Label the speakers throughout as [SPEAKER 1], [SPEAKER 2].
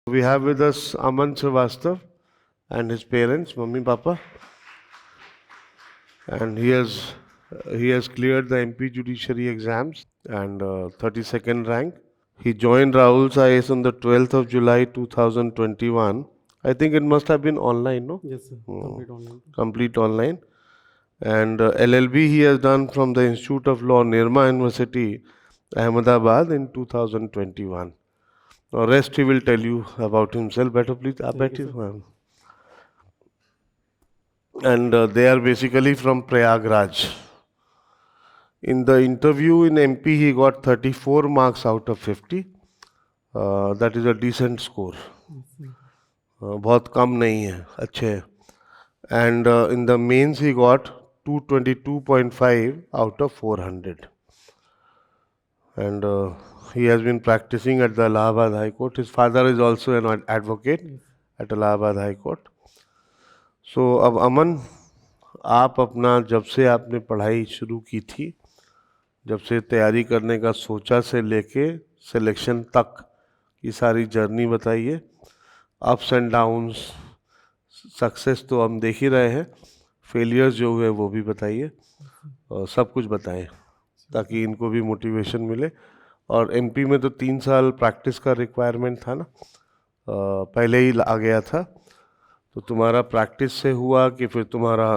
[SPEAKER 1] We have with us Aman Srivastav and his parents, Mummy Papa, and he has cleared the MP Judiciary exams and 32nd rank. He joined Rahul's IAS on the 12th of July 2021. I think it must have been online, no?
[SPEAKER 2] Yes, sir. Complete online.
[SPEAKER 1] Complete online. And LLB he has done from the Institute of Law, Nirma University, Ahmedabad in 2021. Now rest he will tell you about himself better, please. आप
[SPEAKER 2] Thank you,
[SPEAKER 1] बैठिए,
[SPEAKER 2] sir.
[SPEAKER 1] ma'am. And they are basically from Prayagraj. In the interview in MP, he got 34 marks out of 50. That is a decent score.
[SPEAKER 2] Yes, sir.
[SPEAKER 1] बहुत कम नहीं है, अच्छे हैं. And in the mains, he got 222.5 out of 400. And he has been practicing at the Allahabad High Court. His father is also an advocate
[SPEAKER 2] Yes.
[SPEAKER 1] at Allahabad High Court. So अब अमन, आप अपना जब से आपने पढ़ाई शुरू की थी, जब से तैयारी करने का सोचा से लेके सिलेक्शन तक की सारी जर्नी बताइए. अप्स एंड डाउन्स, सक्सेस तो हम देख ही रहे हैं, फेलियर्स जो हुए वो भी बताइए, और सब कुछ बताएं ताकि इनको भी मोटिवेशन मिले. और एमपी में तो 3 साल प्रैक्टिस का रिक्वायरमेंट था ना, पहले ही आ गया था. तो तुम्हारा प्रैक्टिस से हुआ कि फिर तुम्हारा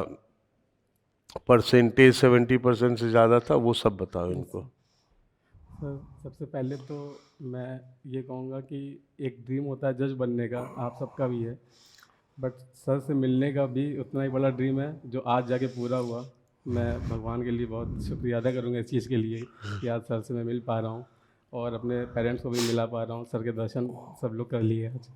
[SPEAKER 1] परसेंटेज 70% से ज़्यादा था, वो सब बताओ इनको.
[SPEAKER 2] सर, सबसे पहले तो मैं ये कहूँगा कि एक ड्रीम होता है जज बनने का, आप सबका भी है, बट सर से मिलने का भी उतना ही बड़ा ड्रीम है जो आज जाके पूरा हुआ. मैं भगवान के लिए बहुत शुक्रिया अदा करूँगा इस चीज़ के लिए कि आज सर से मैं मिल पा रहा हूँ और अपने पेरेंट्स को भी मिला पा रहा हूँ. सर के दर्शन सब लोग कर लिए आज.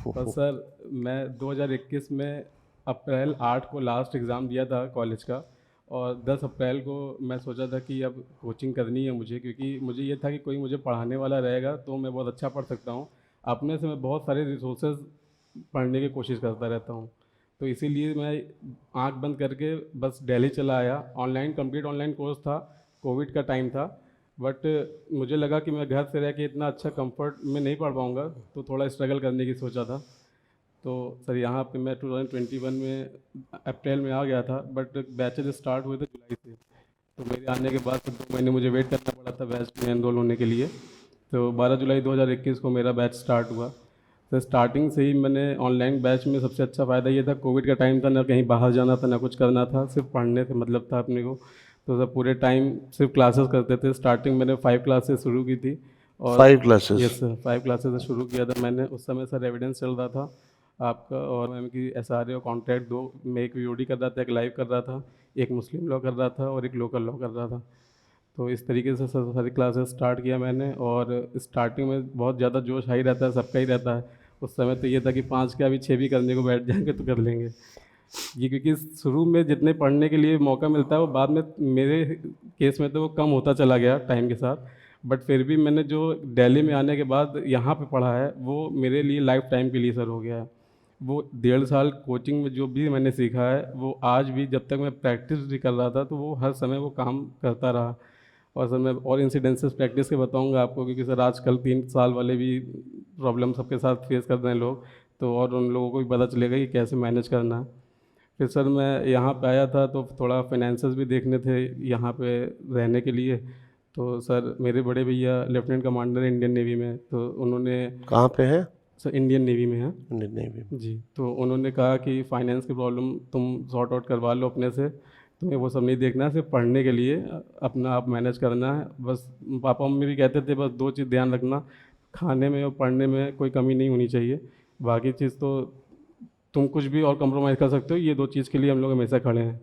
[SPEAKER 2] और सर, मैं 2021 में अप्रैल 8 को लास्ट एग्ज़ाम दिया था कॉलेज का, और 10 अप्रैल को मैं सोचा था कि अब कोचिंग करनी है मुझे, क्योंकि मुझे ये था कि कोई मुझे पढ़ाने वाला रहेगा तो मैं बहुत अच्छा पढ़ सकता हूँ. अपने से मैं बहुत सारे रिसोर्सेज पढ़ने की कोशिश करता रहता हूँ, तो इसीलिए मैं आंख बंद करके बस दिल्ली चला आया. ऑनलाइन कंप्लीट ऑनलाइन कोर्स था, कोविड का टाइम था, बट मुझे लगा कि मैं घर से रह के इतना अच्छा कंफर्ट में नहीं पढ़ पाऊँगा, तो थोड़ा स्ट्रगल करने की सोचा था. तो सर, यहाँ पे मैं 2021 में अप्रैल में आ गया था, बट बैचेज स्टार्ट हुए थे जुलाई से. तो मेरे आने के बाद 2 महीने मुझे वेट करना पड़ा था बैच में एनरोल होने के लिए. तो 12 जुलाई 2021 को मेरा बैच स्टार्ट हुआ. तो स्टार्टिंग से ही मैंने ऑनलाइन बैच में सबसे अच्छा फ़ायदा ये था, कोविड का टाइम था, ना कहीं बाहर जाना था ना कुछ करना था, सिर्फ पढ़ने से मतलब था अपने को. तो सर पूरे टाइम सिर्फ क्लासेस करते थे. स्टार्टिंग मैंने 5 क्लासेस शुरू की थी. और
[SPEAKER 1] 5 क्लासेस.
[SPEAKER 2] यस सर, 5 क्लासेस से शुरू किया था मैंने. उस समय सर एविडेंस चल रहा था आपका, और मैम की SRA और कॉन्ट्रैक्ट 2 में, एक VOD कर रहा था, एक लाइव कर रहा था, एक मुस्लिम लॉ कर रहा था और एक लोकल लॉ कर रहा था. तो इस तरीके से सारी क्लासेस स्टार्ट किया मैंने. और स्टार्टिंग में बहुत ज़्यादा जोश हाई रहता है, सबका ही रहता है. उस समय तो ये था कि 5 के अभी 6 भी करने को बैठ जाएंगे तो कर लेंगे ये, क्योंकि शुरू में जितने पढ़ने के लिए मौका मिलता है वो बाद में, मेरे केस में तो वो कम होता चला गया टाइम के साथ. बट फिर भी मैंने जो दिल्ली में आने के बाद यहाँ पे पढ़ा है वो मेरे लिए लाइफ टाइम के लिए सर हो गया है. वो 1.5 साल कोचिंग में जो भी मैंने सीखा है वो आज भी, जब तक मैं प्रैक्टिस भी कर रहा था तो वो हर समय वो काम करता रहा. और सर मैं और इंसिडेंसेस प्रैक्टिस के बताऊंगा आपको, क्योंकि सर आजकल 3 साल वाले भी प्रॉब्लम सबके साथ फेस कर रहे हैं लोग, तो और उन लोगों को भी पता चलेगा कि कैसे मैनेज करना है. फिर सर मैं यहाँ पे आया था तो थोड़ा फाइनेंसेस भी देखने थे यहाँ पे रहने के लिए. तो सर मेरे बड़े भैया लेफ्टिनेंट कमांडर है इंडियन नेवी में, तो उन्होंने,
[SPEAKER 1] कहाँ पे है?
[SPEAKER 2] सर इंडियन नेवी में है
[SPEAKER 1] इंडियन नेवी.
[SPEAKER 2] जी. तो उन्होंने कहा कि फाइनेंस की प्रॉब्लम तुम सॉर्ट आउट करवा लो अपने से, तुम्हें वो सब नहीं देखना है, सिर्फ पढ़ने के लिए अपना आप मैनेज करना है बस. पापा मम्मी भी कहते थे बस 2 चीज़ ध्यान रखना, खाने में और पढ़ने में कोई कमी नहीं होनी चाहिए, बाकी चीज़ तो तुम कुछ भी और कंप्रोमाइज़ कर सकते हो, ये 2 चीज़ के लिए हम लोग हमेशा खड़े हैं.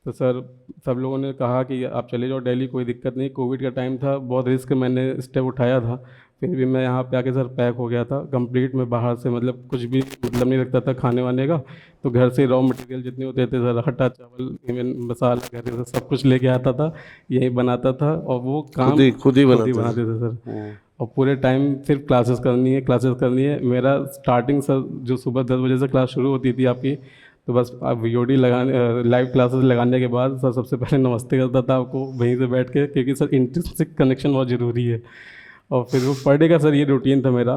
[SPEAKER 2] तो सर सब लोगों ने कहा कि आप चले जाओ दिल्ली, कोई दिक्कत नहीं. कोविड का टाइम था, बहुत रिस्क मैंने स्टेप उठाया था, फिर भी मैं यहाँ पे आके सर पैक हो गया था कंप्लीट. मैं बाहर से मतलब कुछ भी मतलब नहीं रखता था खाने वाने का, तो घर से रॉ मटेरियल जितने होते थे सर, आटा चावल इवन मसाला घर से सब कुछ लेके आता था, यही बनाता था, और वो काम
[SPEAKER 1] खुद ही
[SPEAKER 2] खुद ही
[SPEAKER 1] बनाते
[SPEAKER 2] बनाते थे सर. और पूरे टाइम सिर्फ क्लासेस करनी है क्लासेस करनी है. मेरा स्टार्टिंग सर जो सुबह 10 बजे से क्लास शुरू होती थी आपकी, तो बस आप VOD लगाने, लाइव क्लासेस लगाने के बाद सर सबसे पहले नमस्ते करता था आपको वहीं से बैठ के, क्योंकि सर इंटरेंसिक कनेक्शन बहुत ज़रूरी है. और फिर वो पर डे का सर ये रूटीन था मेरा.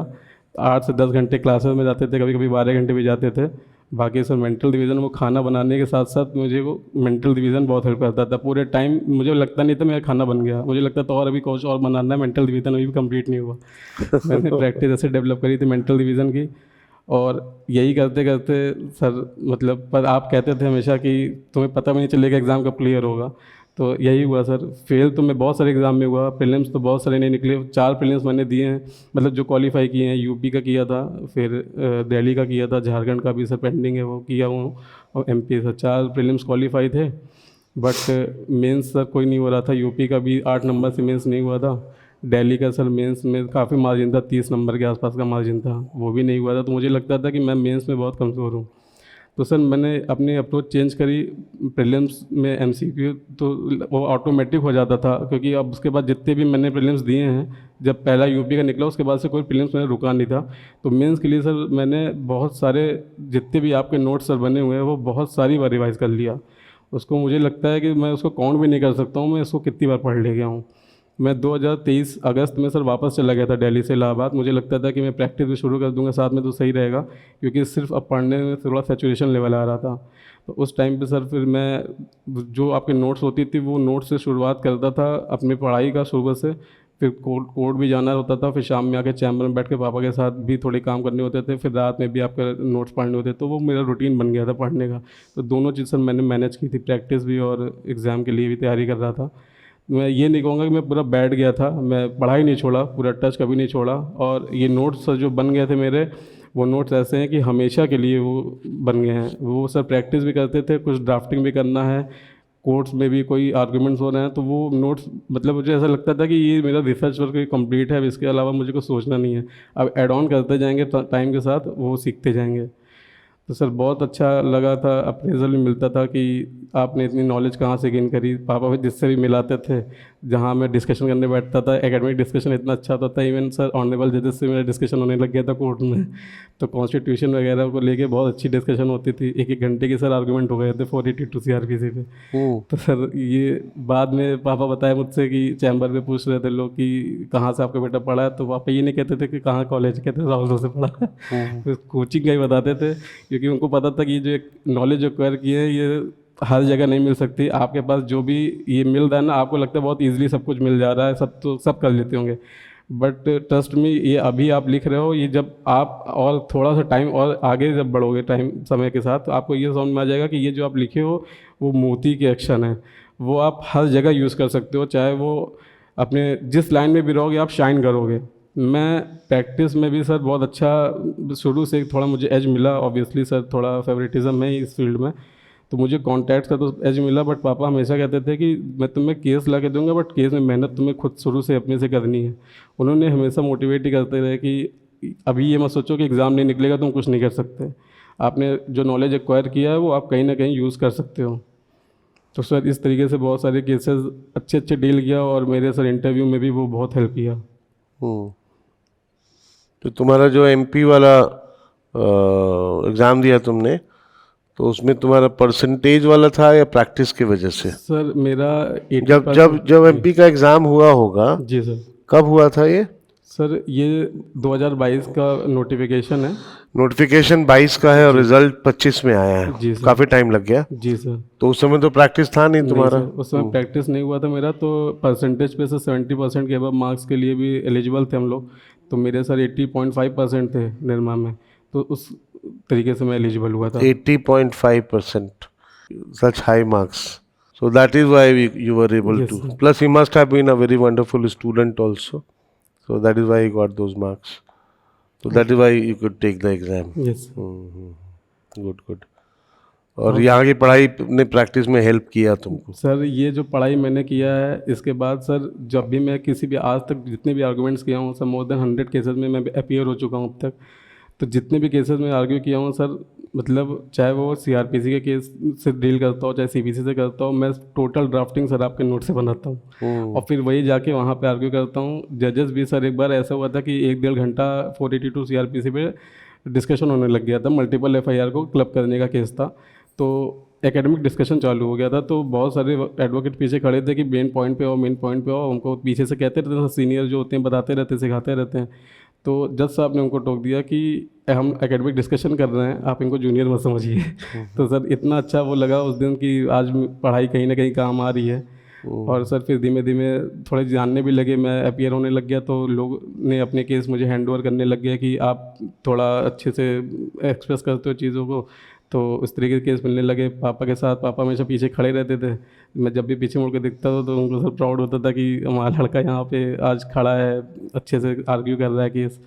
[SPEAKER 2] 8 से 10 घंटे क्लासेस में जाते थे, कभी कभी 12 घंटे भी जाते थे। बाकी सर मेंटल डिवीज़न, वो खाना बनाने के साथ साथ मुझे वो मेंटल डिवीज़न बहुत हेल्प करता था। पूरे टाइम मुझे लगता नहीं था मेरा खाना बन गया, मुझे लगता था और अभी कुछ और बनाना है, मेंटल डिवीज़न अभी भी कंप्लीट नहीं हुआ। मैंने प्रैक्टिस ऐसे डेवलप करी थी मेंटल डिवीज़न की। और यही करते करते सर मतलब, पर आप कहते थे हमेशा कि तुम्हें पता भी नहीं चलेगा एग्ज़ाम कब क्लियर होगा, तो यही हुआ सर। फेल तो मैं बहुत सारे एग्ज़ाम में हुआ, प्रीलिम्स तो बहुत सारे नहीं निकले। 4 प्रीलिम्स मैंने दिए हैं, मतलब जो क्वालिफाई किए हैं। यूपी का किया था, फिर दिल्ली का किया था, झारखंड का भी सर पेंडिंग है, वो किया हूँ, और एमपी सर। 4 प्रीलिम्स क्वालिफाई थे, बट मेंस सर कोई नहीं हो रहा था। यूपी का भी 8 नंबर से मेंस नहीं हुआ था। दिल्ली का सर मेंस में काफ़ी मार्जिन था, 30 नंबर के आसपास का मार्जिन था, वो भी नहीं हुआ था। तो मुझे लगता था कि मैं मेंस में बहुत कमज़ोर हूँ। तो सर मैंने अपनी अप्रोच चेंज करी। प्रीलिम्स में एमसीक्यू तो वो ऑटोमेटिक हो जाता था, क्योंकि अब उसके बाद जितने भी मैंने प्रीलिम्स दिए हैं, जब पहला यूपी का निकला उसके बाद से कोई प्रीलिम्स मैंने रुका नहीं था। तो मेंस के लिए सर मैंने बहुत सारे, जितने भी आपके नोट्स सर बने हुए हैं, वो बहुत सारी बार रिवाइज़ कर लिया। उसको मुझे लगता है कि मैं उसको काउंट भी नहीं कर सकता हूँ मैं इसको कितनी बार पढ़ ले गया हूँ। मैं 2023 अगस्त में सर वापस चला गया था दिल्ली से इलाहाबाद। मुझे लगता था कि मैं प्रैक्टिस भी शुरू कर दूंगा साथ में तो सही रहेगा, क्योंकि सिर्फ अब पढ़ने में थोड़ा सैचुरेशन लेवल आ रहा था। तो उस टाइम पे सर फिर मैं जो आपके नोट्स होती थी वो नोट्स से शुरुआत करता था अपनी पढ़ाई का सुबह से। फिर कोर्ट भी जाना होता था, फिर शाम में आके चैम्बर में बैठ के पापा के साथ भी थोड़े काम करने होते थे, फिर रात में भी आपका नोट्स पढ़ने होते, तो वो मेरा रूटीन बन गया था पढ़ने का। तो दोनों चीज़ सर मैंने मैनेज की थी, प्रैक्टिस भी और एग्ज़ाम के लिए भी तैयारी कर रहा था। मैं ये नहीं कहूँगा कि मैं पूरा बैठ गया था, मैं पढ़ाई नहीं छोड़ा, पूरा टच कभी नहीं छोड़ा। और ये नोट्स सर जो बन गए थे मेरे, वो नोट्स ऐसे हैं कि हमेशा के लिए वो बन गए हैं। वो सर प्रैक्टिस भी करते थे, कुछ ड्राफ्टिंग भी करना है, कोर्ट्स में भी कोई आर्गूमेंट्स हो रहे हैं, तो वो नोट्स मतलब मुझे ऐसा लगता था कि ये मेरा रिसर्च वर्क कंप्लीट है, अब इसके अलावा मुझे कुछ सोचना नहीं है। अब ऐड ऑन करते जाएंगे टाइम के साथ, वो सीखते जाएंगे। तो सर बहुत अच्छा लगा था, अप्रेजल भी मिलता था कि आपने इतनी नॉलेज कहाँ से गेन करी। पापा भी जिससे भी मिलाते थे, जहाँ मैं डिस्कशन करने बैठता था, एकेडमिक डिस्कशन इतना अच्छा होता था, इवन सर ऑनरेबल जजेस से मेरा डिस्कशन होने लग गया था कोर्ट में। तो कॉन्स्टिट्यूशन वगैरह को लेके बहुत अच्छी डिस्कशन होती थी, एक एक घंटे के सर आर्गूमेंट हो गए थे 482 सीआरपीसी पे। तो सर ये बाद में पापा बताए मुझसे कि चैम्बर में पूछ रहे थे लोग कि कहाँ से आपका बेटा पढ़ा है, तो पापा ये नहीं कहते थे कि कहाँ कॉलेज, कहते थे राहुल से पढ़ा है। तो कोचिंग का ही बताते थे, क्योंकि उनको पता था कि ये जो एक नॉलेज एक्वायर की है ये हर जगह नहीं मिल सकती। आपके पास जो भी ये मिल रहा है ना, आपको लगता है बहुत इजीली सब कुछ मिल जा रहा है, सब तो सब कर लेते होंगे, बट ट्रस्ट में ये अभी आप लिख रहे हो, ये जब आप और थोड़ा सा टाइम और आगे जब बढ़ोगे टाइम समय के साथ, तो आपको ये समझ में आ जाएगा कि ये जो आप लिखे हो वो मोती के एक्शन है, वो आप हर जगह यूज़ कर सकते हो, चाहे वो अपने जिस लाइन में भी रहोगे आप शाइन करोगे। मैं प्रैक्टिस में भी सर बहुत अच्छा, शुरू से थोड़ा मुझे एज मिला, ऑब्वियसली सर थोड़ा फेवरेटिज्म है इस फील्ड में, तो मुझे कॉन्टैक्ट्स का तो एज मिला। बट पापा हमेशा कहते थे कि मैं तुम्हें केस ला के दूंगा, बट केस में मेहनत तुम्हें खुद शुरू से अपने से करनी है। उन्होंने हमेशा मोटिवेट ही करते रहे कि अभी ये मत सोचो कि एग्ज़ाम नहीं निकलेगा तुम कुछ नहीं कर सकते, आपने जो नॉलेज एक्वायर किया है वो आप कहीं ना कहीं यूज़ कर सकते हो। तो सर इस तरीके से बहुत सारे केसेस अच्छे अच्छे डील किया, और मेरे सर इंटरव्यू में भी वो बहुत हेल्प किया।
[SPEAKER 1] तो तुम्हारा जो एमपी वाला एग्ज़ाम दिया तुमने, तो उसमें तुम्हारा परसेंटेज वाला था या प्रैक्टिस की वजह से?
[SPEAKER 2] सर मेरा 80%
[SPEAKER 1] जब जब जब एमपी का एग्ज़ाम हुआ होगा,
[SPEAKER 2] जी सर।
[SPEAKER 1] कब हुआ था ये?
[SPEAKER 2] सर ये 2022 का नोटिफिकेशन है।
[SPEAKER 1] नोटिफिकेशन 22 का है और रिजल्ट 25 में आया
[SPEAKER 2] जी
[SPEAKER 1] है,
[SPEAKER 2] सर।
[SPEAKER 1] काफ़ी टाइम लग गया।
[SPEAKER 2] जी सर।
[SPEAKER 1] तो उस समय तो प्रैक्टिस था नहीं
[SPEAKER 2] नहीं
[SPEAKER 1] तुम्हारा?
[SPEAKER 2] सर, उस समय प्रैक्टिस नहीं हुआ था मेरा, तो परसेंटेज पे से 70% के अब मार्क्स के लिए भी एलिजिबल थे हम लोग। तो मेरे सर 80.5% थे निर्मा में, तो उस तरीके से मैं एलिजिबल हुआ था।
[SPEAKER 1] 80.5%, such high marks. So that is why you were able
[SPEAKER 2] Yes,
[SPEAKER 1] to.
[SPEAKER 2] sir.
[SPEAKER 1] Plus, he must have been a very wonderful student also. So that is why he got those marks. So that is why you could take the exam.
[SPEAKER 2] Yes.
[SPEAKER 1] Good, good. और यहाँ की पढ़ाई ने practice में help किया तुमको?
[SPEAKER 2] Sir ये जो पढ़ाई मैंने किया है, इसके बाद सर जब भी मैं किसी भी आज तक जितने भी आर्गूमेंट्स किया हूँ सर, मोर देन 100 केसेस में मैं अपीयर हो चुका हूँ अब तक। तो जितने भी केसेस में आर्ग्यू किया हूँ सर, मतलब चाहे वो सीआरपीसी के केस से डील करता हो, चाहे सीबीसी से करता हूँ, मैं टोटल ड्राफ्टिंग सर आपके नोट से बनाता हूँ, और फिर वही जाके वहाँ पे आर्ग्यू करता हूँ। जजेस भी सर, एक बार ऐसा हुआ था कि 1-1.5 घंटा 482 सीआरपीसी पे डिस्कशन होने लग गया था, मल्टीपल एफआईआर को क्लब करने का केस था, तो एकेडमिक डिस्कशन चालू हो गया था। तो बहुत सारे एडवोकेट पीछे खड़े थे कि मेन पॉइंट पे आओ, मेन पॉइंट पे आओ, हमको पीछे से कहते रहते हैं, सीनियर जो होते हैं बताते रहते हैं, सिखाते रहते हैं। तो जज साहब ने उनको टोक दिया कि हम एकेडमिक डिस्कशन कर रहे हैं, आप इनको जूनियर मत समझिए। तो सर इतना अच्छा वो लगा उस दिन कि आज पढ़ाई कहीं ना कहीं काम आ रही है। और सर फिर धीमे धीमे थोड़े जानने भी लगे, मैं अपीयर होने लग गया, तो लोग ने अपने केस मुझे हैंड ओवर करने लग गया कि आप थोड़ा अच्छे से एक्सप्रेस करते हो चीज़ों को। तो इस तरीके के केस मिलने लगे पापा के साथ। पापा हमेशा पीछे खड़े रहते थे, मैं जब भी पीछे मुड़ के दिखता था तो उनको सर प्राउड होता था कि हमारा लड़का यहाँ पे आज खड़ा है, अच्छे से आर्ग्यू कर रहा है केस।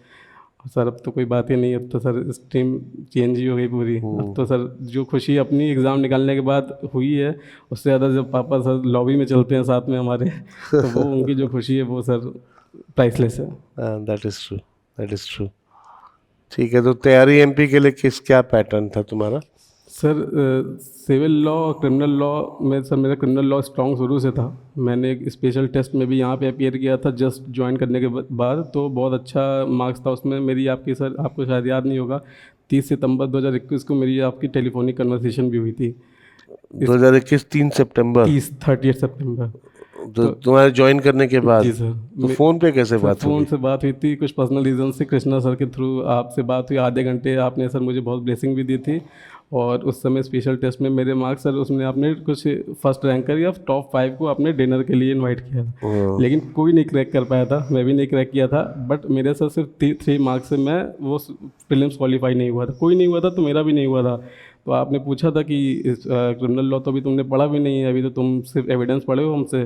[SPEAKER 2] सर अब तो कोई बात ही नहीं, अब तो सर स्ट्रीम चेंज ही हो गई पूरी। अब तो सर जो खुशी अपनी एग्ज़ाम निकालने के बाद हुई है, उससे ज़्यादा जब पापा सर लॉबी में चलते हैं साथ में हमारे, तो वो उनकी जो खुशी है वो सर प्राइसलेस है।
[SPEAKER 1] That is true, that is true. ठीक है, तो तैयारी एमपी के लिए क्या पैटर्न था तुम्हारा?
[SPEAKER 2] सर सिविल लॉ और क्रिमिनल लॉ में सर मेरा क्रिमिनल लॉ स्ट्रॉन्ग शुरू से था। मैंने एक स्पेशल टेस्ट में भी यहाँ पे अपीयर किया था जस्ट ज्वाइन करने के बाद, तो बहुत अच्छा मार्क्स था उसमें। मेरी आपकी सर, आपको शायद याद नहीं होगा, 30 सितंबर 2021 को मेरी आपकी टेलीफोनिक कन्वर्सेशन भी हुई थी।
[SPEAKER 1] 2021 3 सितंबर?
[SPEAKER 2] 30 सितंबर।
[SPEAKER 1] तो तुम्हारे ज्वाइन करने के बाद?
[SPEAKER 2] जी सर।
[SPEAKER 1] तो फ़ोन पे कैसे बात हुई?
[SPEAKER 2] फ़ोन से बात हुई थी, कुछ पर्सनल रीज़न से कृष्णा सर के थ्रू आपसे बात हुई। आधे घंटे आपने सर मुझे बहुत ब्लेसिंग भी दी थी। और उस समय स्पेशल टेस्ट में मेरे मार्क्स सर, उसमें आपने कुछ फर्स्ट रैंकर या टॉप 5 को आपने डिनर के लिए इनवाइट किया था, लेकिन कोई नहीं क्रैक कर पाया था, मैं भी नहीं क्रैक किया था। बट मेरे सर सिर्फ 3 मार्क्स से मैं वो प्रीलिम्स क्वालिफाई नहीं हुआ था। कोई नहीं हुआ था तो मेरा भी नहीं हुआ था। तो आपने पूछा था कि क्रिमिनल लॉ तो अभी तुमने पढ़ा भी नहीं है, अभी तो तुम सिर्फ एविडेंस पढ़े हो हमसे,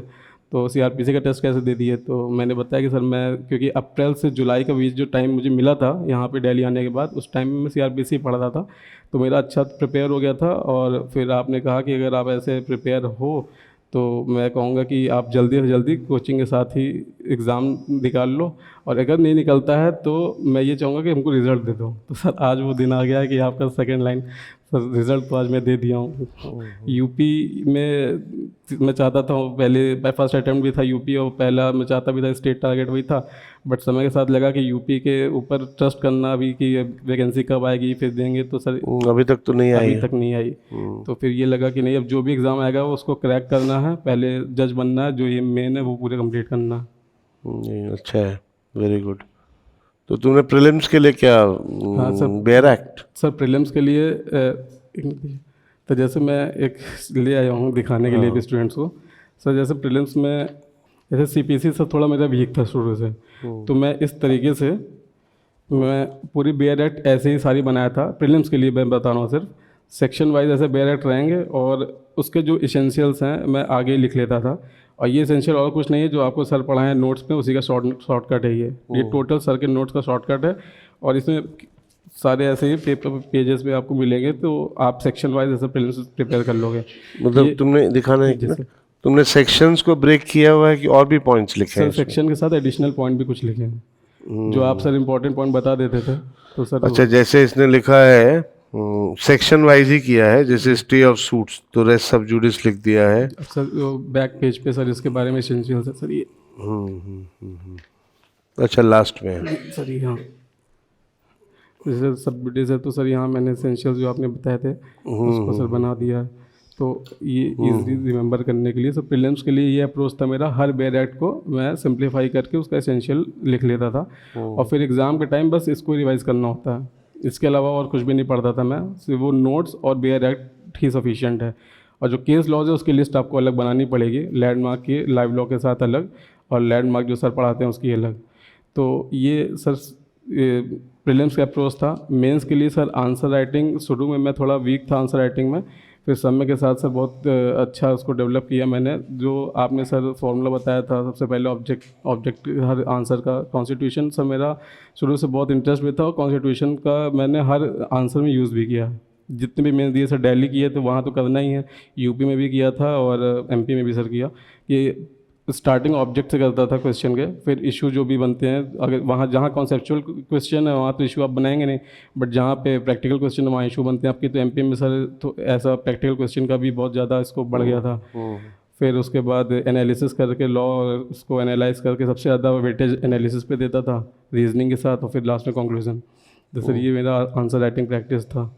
[SPEAKER 2] तो सीआरपीसी का टेस्ट कैसे दे दिए? तो मैंने बताया कि सर मैं, क्योंकि अप्रैल से जुलाई का बीच जो टाइम मुझे मिला था यहाँ पे दिल्ली आने के बाद, उस टाइम में मैं सीआरपीसी पढ़ रहा था, तो मेरा अच्छा प्रिपेयर हो गया था। और फिर आपने कहा कि अगर आप ऐसे प्रिपेयर हो तो मैं कहूँगा कि आप जल्दी से जल्दी कोचिंग के साथ ही एग्ज़ाम निकाल लो, और अगर नहीं निकलता है तो मैं ये चाहूँगा कि हमको रिज़ल्ट दे दो। तो सर आज वो दिन आ गया है कि आपका सेकंड लाइन सर, रिज़ल्ट तो आज मैं दे दिया हूँ। यूपी में मैं चाहता था, पहले फर्स्ट अटैम्प्ट भी था यूपी, और पहला मैं चाहता भी था, स्टेट टारगेट वही था। बट समय के साथ लगा कि यूपी के ऊपर ट्रस्ट करना अभी कि वैकेंसी कब आएगी फिर देंगे, तो सर
[SPEAKER 1] अभी तक तो नहीं आई?
[SPEAKER 2] अभी तक नहीं आई। तो फिर ये लगा कि नहीं, अब जो भी एग्ज़ाम आएगा वो उसको क्रैक करना है, पहले जज बनना है, जो ये मेन है वो पूरे कंप्लीट करना है।
[SPEAKER 1] नहीं, अच्छा है, वेरी गुड। तो तुमने प्रीलिम्स के लिए क्या?
[SPEAKER 2] हाँ sir.
[SPEAKER 1] Bare act?
[SPEAKER 2] Sir prelims के लिए तो जैसे मैं एक ले आया हूँ दिखाने के लिए भी स्टूडेंट्स को। सर जैसे प्रीलिम्स में, जैसे सीपीसी सर थोड़ा मेरा वीक था शुरू से, तो मैं इस तरीके से मैं पूरी बेयर एक्ट ऐसे ही सारी बनाया था। प्रीलिम्स के लिए मैं बता रहा हूँ, सिर्फ सेक्शन वाइज ऐसे बेयर एक्ट रहेंगे, और उसके जो इसेंशियल्स हैं मैं आगे लिख लेता था। और ये इसेंशियल और कुछ नहीं है, जो आपको सर पढ़ाए हैं नोट्स में, उसी का शॉर्टकट है ये टोटल सर के नोट्स का शॉर्टकट है। और इसमें सारे ऐसे ही पेपर पेजेस में आपको मिलेंगे, तो आप सेक्शन वाइज ऐसे प्रीलिम्स प्रिपेयर कर लोगे।
[SPEAKER 1] मतलब तुमने दिखाना है, तुमने सेक्शंस को ब्रेक किया हुआ है कि और भी पॉइंट्स लिखे हैं?
[SPEAKER 2] सर सेक्शन के साथ एडिशनल पॉइंट भी कुछ लिखे हैं, जो आप सर इंपॉर्टेंट पॉइंट बता देते थे, तो सर
[SPEAKER 1] अच्छा, जैसे इसने लिखा है सेक्शन वाइज ही किया है, जैसे स्टे ऑफ सूट्स तो रेस्ट सब जुडिस लिख दिया है।
[SPEAKER 2] सर बैक पेज पे सर इसके बारे में एसेंशियल है सर ये।
[SPEAKER 1] अच्छा, लास्ट में है
[SPEAKER 2] सर ये, हाँ जैसे सब जुडिस है, तो सर यहाँ मैंने एसेंशियल जो आपने बताए थे उसको सर बना दिया है। तो ये इजी रिमेंबर करने के लिए सर प्रीलिम्स के लिए ये अप्रोच था मेरा, हर बेयर एक्ट को मैं सिंप्लीफाई करके उसका एसेंशियल लिख लेता था, और फिर एग्ज़ाम के टाइम बस इसको रिवाइज करना होता है, इसके अलावा और कुछ भी नहीं पढ़ता था मैं। सिर्फ वो नोट्स और बेयर एक्ट ही सफिशिएंट है। और जो केस लॉज है उसकी लिस्ट आपको अलग बनानी पड़ेगी, लैंडमार्क की लाइव लॉ के साथ अलग, और लैंडमार्क जो सर पढ़ाते हैं उसकी अलग। तो ये सर प्रीलिम्स का अप्रोच था। मेंस के लिए सर आंसर राइटिंग शुरू में मैं थोड़ा वीक था आंसर राइटिंग में, फिर समय के साथ सर बहुत अच्छा उसको डेवलप किया मैंने। जो आपने सर फॉर्मूला बताया था सबसे पहले, ऑब्जेक्ट हर आंसर का, कॉन्स्टिट्यूशन सर मेरा शुरू से बहुत इंटरेस्ट भी था, और कॉन्स्टिट्यूशन का मैंने हर आंसर में यूज़ भी किया। जितने भी मैंने दिए सर दिल्ली किए तो वहाँ तो करना ही है, यूपी में भी किया था और एमपी में भी सर किया। ये स्टार्टिंग ऑब्जेक्ट से करता था क्वेश्चन के, फिर इशू जो भी बनते हैं, अगर वहाँ जहाँ कॉन्सेप्चुअल क्वेश्चन है वहाँ तो इशू आप बनाएंगे नहीं, बट जहाँ पे प्रैक्टिकल क्वेश्चन है वहाँ इशू बनते हैं आपकी। तो एमपी में सर तो ऐसा प्रैक्टिकल क्वेश्चन का भी बहुत ज़्यादा स्कोप बढ़ गया था। फिर उसके बाद एनालिसिस करके लॉ उसको एनालाइज करके सबसे ज़्यादा वेटेज एनालिसिस पे देता था रीजनिंग के साथ, और फिर लास्ट में कंक्लूजन। तो सर ये मेरा आंसर राइटिंग प्रैक्टिस था।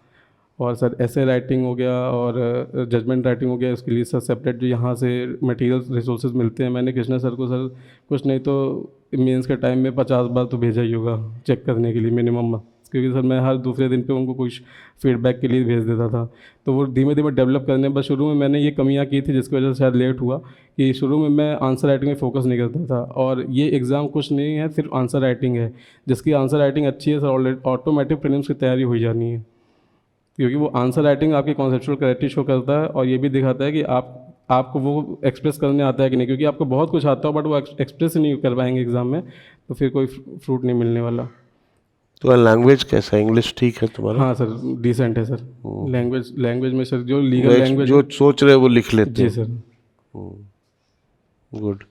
[SPEAKER 2] और सर ऐसे राइटिंग हो गया और जजमेंट राइटिंग हो गया, उसके लिए सर सेपरेट जो यहाँ से मटेरियल रिसोर्सेज मिलते हैं। मैंने कृष्णा सर को सर कुछ नहीं तो मेंस के टाइम में 50 बार तो भेजा ही होगा चेक करने के लिए मिनिमम, क्योंकि सर मैं हर दूसरे दिन पे उनको कुछ फीडबैक के लिए भेज देता था। तो वो धीमे धीमे डेवलप करने, बस शुरू में मैंने ये कमियां की थी जिसकी वजह से शायद लेट हुआ कि शुरू में मैं आंसर राइटिंग में फोकस नहीं करता था। और ये एग्ज़ाम कुछ नहीं है, सिर्फ आंसर राइटिंग है। जिसकी आंसर राइटिंग अच्छी है सर ऑलरेडी ऑटोमेटिक प्रीलिम्स की तैयारी हो जानी है, क्योंकि वो आंसर राइटिंग आपकी कॉन्सेप्चुअल क्लैरिटी शो करता है और ये भी दिखाता है कि आपको वो एक्सप्रेस करने आता है कि नहीं, क्योंकि आपको बहुत कुछ आता हो बट वो एक्सप्रेस ही नहीं कर पाएंगे एग्जाम में, तो फिर कोई फ्रूट नहीं मिलने वाला।
[SPEAKER 1] तो लैंग्वेज कैसा है, इंग्लिश ठीक है तुम्हारा?
[SPEAKER 2] हाँ सर, डिसेंट है सर। लैंग्वेज में सर जो लीगल लैंग्वेज
[SPEAKER 1] जो सोच रहे हैं वो लिख लेते
[SPEAKER 2] जी
[SPEAKER 1] हैं।
[SPEAKER 2] सर।
[SPEAKER 1] गुड।